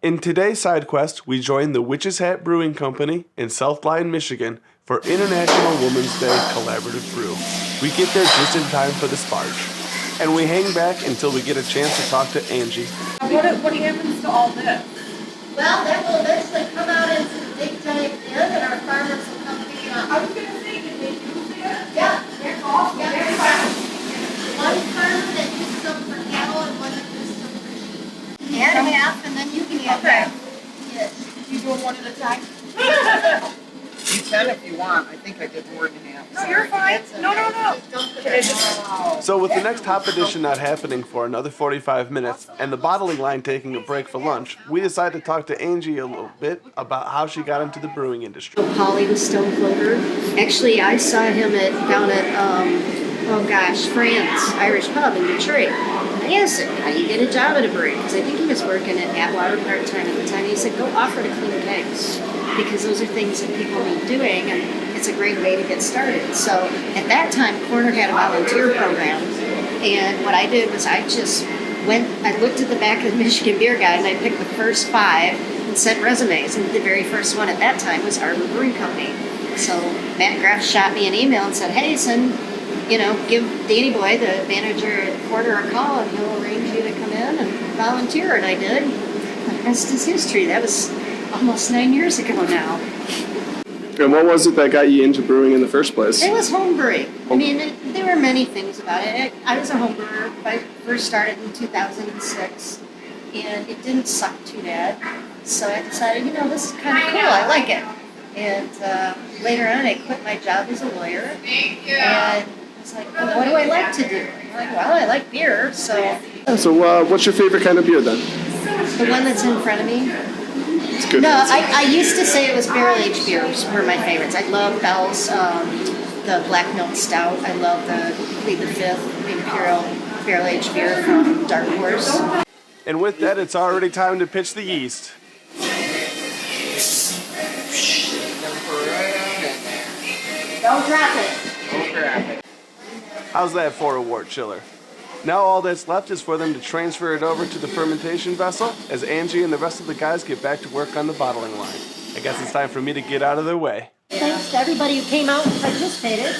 In today's side quest, we join the Witch's Hat Brewing Company in South Lyon, Michigan for International Women's Day Collaborative Brew. We get there just in time for the sparge. And we hang back until we get a chance to talk to Angie. What happens to all this? Well, that will eventually come out into the big giant bin, and our farmers will come pick it up. I was going to say, did they use it? Yeah. They're awesome. Yeah, They're fine. one farmer that uses them for cattle and one that uses them for sheep. And half, and then you can have Okay. half. Yes. You do them one at a time? You can if you want. I think I did more than half. No, you're fine. No. Don't put it So with the next hop edition not happening for another 45 minutes and the bottling line taking a break for lunch, we decided to talk to Angie a little bit about how she got into the brewing industry. Polly the Stone Clover. Actually, I saw him down at Fran's Irish Pub in Detroit. And I asked him, how do you get a job at a brewery? Because I think he was working at Atwater part-time at the time. He said, go offer to clean kegs, because those are things that people need doing, and it's a great way to get started. So at that time, Corner had a volunteer program, and what I did was I looked at the back of the Michigan Beer Guide, and I picked the first 5 and sent resumes, and the very first one at that time was Arbor Brewing Company. So Matt Graff shot me an email and said, hey, give Danny Boy, the manager at Corner, a call, and he'll arrange you to come in and volunteer, and I did. The rest is history. That was almost 9 years ago now. And what was it that got you into brewing in the first place? It was home brewing. I mean, there were many things about it. I was a home brewer. I first started in 2006, and it didn't suck too bad. So I decided, this is kind of cool. I like it. And later on, I quit my job as a lawyer. And I was like, well, what do I like to do? I'm like, well, I like beer, so... So what's your favorite kind of beer then? The one that's in front of me? It's good. No, I used to say it was barrel-aged beers were my favorites. I love Bell's, the Black Milk Stout. I love the Plead the Fifth Imperial barrel-aged beer from Dark Horse. And with that, it's already time to pitch the yeast. Don't drop it. Don't grab it. How's that for a wort chiller? Now all that's left is for them to transfer it over to the fermentation vessel as Angie and the rest of the guys get back to work on the bottling line. I guess it's time for me to get out of their way. Thanks to everybody who came out and participated.